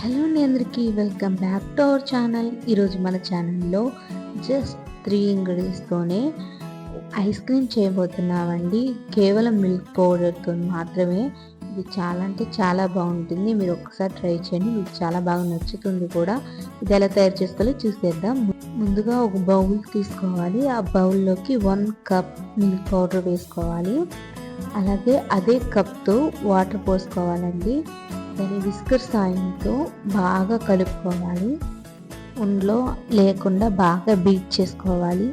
Hello అండి, అందరికీ welcome back to our channel. ఈరోజు మన ఛానల్లో జస్ట్ 3 ఇంగ్రీడియంట్స్తోనే ఐస్ క్రీమ్ చేయబోతున్నామండి. కేవలం మిల్క్ పౌడర్తో మాత్రమే. ఇది చాలా అంటే చాలా బాగుంటుంది. మీరు ఒక్కసారి ట్రై చేయండి, మీకు చాలా బాగా నచ్చుతుంది కూడా. ఇది ఎలా తయారు చేసుకోవాలో చూసేద్దాం. ముందుగా ఒక బౌల్ తీసుకోవాలి. ఆ బౌల్లోకి 1 కప్ మిల్క్ పౌడర్ వేసుకోవాలి. అలాగే అదే కప్తో వాటర్ పోసుకోవాలండి. దాన్ని విస్కర్ సాయంతో బాగా కలుపుకోవాలి. ఉండలో లేకుండా బాగా బీట్ చేసుకోవాలి.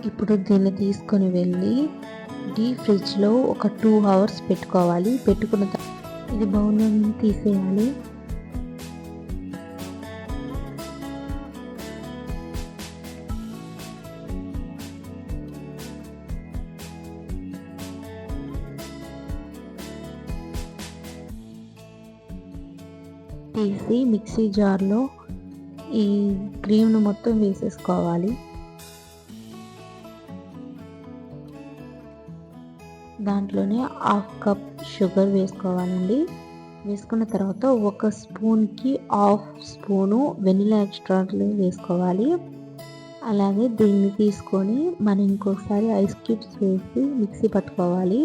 ఇప్పుడు దీన్ని తీసుకొని వెళ్ళి డీప్ ఫ్రిడ్జ్లో ఒక 2 అవర్స్ పెట్టుకోవాలి. పెట్టుకున్న ఇది బౌల్లో తీసేయాలి. తీసి మిక్సీ జార్లో ఈ క్రీమ్ను మొత్తం వేసేసుకోవాలి. దాంట్లోనే 1/2 కప్ షుగర్ వేసుకోవాలండి. వేసుకున్న తర్వాత 1 స్పూన్కి 1/2 స్పూను వెనిలా ఎక్స్ట్రాక్ట్ వేసుకోవాలి. అలాగే దీన్ని తీసుకొని మనం ఇంకొకసారి ఐస్ క్యూబ్స్ వేసి మిక్సీ పట్టుకోవాలి.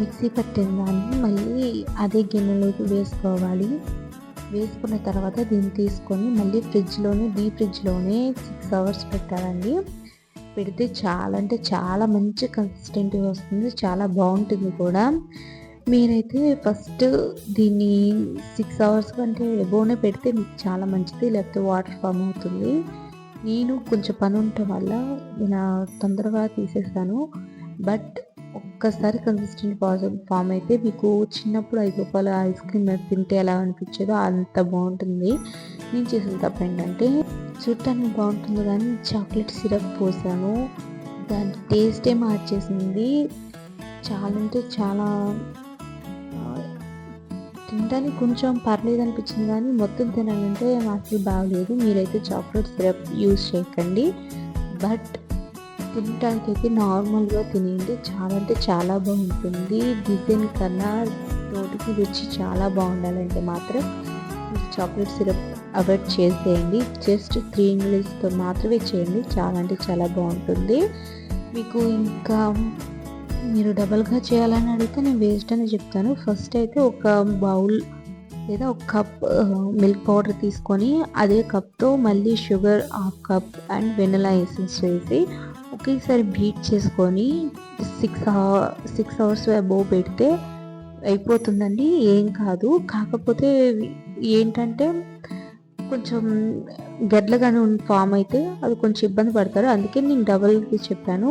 మిక్సీ పట్టిన దాన్ని మళ్ళీ అదే గిన్నెలోకి వేసుకోవాలి. వేసుకున్న తర్వాత దీన్ని తీసుకొని మళ్ళీ డీప్ ఫ్రిడ్జ్లోనే 6 అవర్స్ పెట్టాలండి. పెడితే చాలా అంటే చాలా మంచి కన్సిస్టెంట్గా వస్తుంది, చాలా బాగుంటుంది కూడా. మీరైతే ఫస్ట్ దీన్ని 6 అవర్స్ కంటే ఎబోనే పెడితే మీకు చాలా మంచిది, లేకపోతే వాటర్ ఫామ్ అవుతుంది. నేను కొంచెం పని ఉండటం వల్ల ఇలా తొందరగా తీసేసాను. బట్ ఒక్కసారి కన్సిస్టెంట్ ఫామ్ అయితే మీకు చిన్నప్పుడు 5 రూపాయల ఐస్ క్రీమ్ తింటే ఎలా అనిపించేదో అంత బాగుంటుంది. నేను చేసిన తప్పు ఏంటంటే చూడటానికి బాగుంటుంది కానీ చాక్లెట్ సిరప్ పోసాను, దాని టేస్టే మార్చేసింది. చాలా అంటే చాలా తినడానికి కొంచెం పర్లేదు అనిపించింది కానీ మొత్తం తినాలంటే అసలు బాగలేదు. మీరైతే చాక్లెట్ సిరప్ యూజ్ చేయకండి. బట్ తినడానికి అయితే నార్మల్గా తినేయండి, చాలా అంటే చాలా బాగుంటుంది. డిజైన్ కన్నా నోటికి రుచి చాలా బాగుండాలంటే మాత్రం చాక్లెట్ సిరప్ అవాయిడ్ చేసేయండి. జస్ట్ 3 ఇంగ్రీడియంట్స్తో మాత్రమే చేయండి, చాలా అంటే చాలా బాగుంటుంది. మీకు ఇంకా మీరు డబల్గా చేయాలని అడిగితే నేను వేస్ట్ అని చెప్తాను. ఫస్ట్ అయితే ఒక బౌల్ లేదా 1 కప్ మిల్క్ పౌడర్ తీసుకొని అదే కప్తో మళ్ళీ sugar 1/2 cup and vanilla essence వేసి ఒకేసారి బీట్ చేసుకొని 6 అవర్స్ అబోవ్ పెడితే అయిపోతుందండి, ఏం కాదు. కాకపోతే ఏంటంటే కొంచెం గడ్డలుగానే ఫామ్ అయితే అది కొంచెం ఇబ్బంది పడతారు, అందుకే నేను డబల్కి చెప్పాను.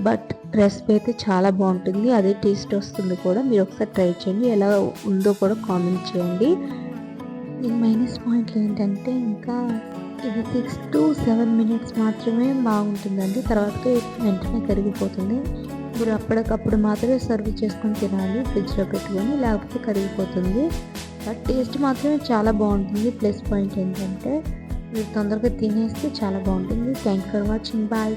బట్ రెసిపీ అయితే చాలా బాగుంటుంది, అదే టేస్ట్ వస్తుంది కూడా. మీరు ఒకసారి ట్రై చేయండి, ఎలా ఉందో కూడా కామెంట్ చేయండి. దీని మైనస్ పాయింట్లు ఏంటంటే ఇంకా ఇది 6 to 7 మినిట్స్ మాత్రమే బాగుంటుందండి, తర్వాత వెంటనే కరిగిపోతుంది. మీరు అప్పటికప్పుడు మాత్రమే సర్వ్ చేసుకొని తినాలి ఫ్రిడ్జ్లో పెట్టుకొని, లేకపోతే కరిగిపోతుంది. బట్ టేస్ట్ మాత్రమే చాలా బాగుంటుంది. ప్లస్ పాయింట్ ఏంటంటే మీరు తొందరగా తినేస్తే చాలా బాగుంటుంది. Thank you for watching. Bye.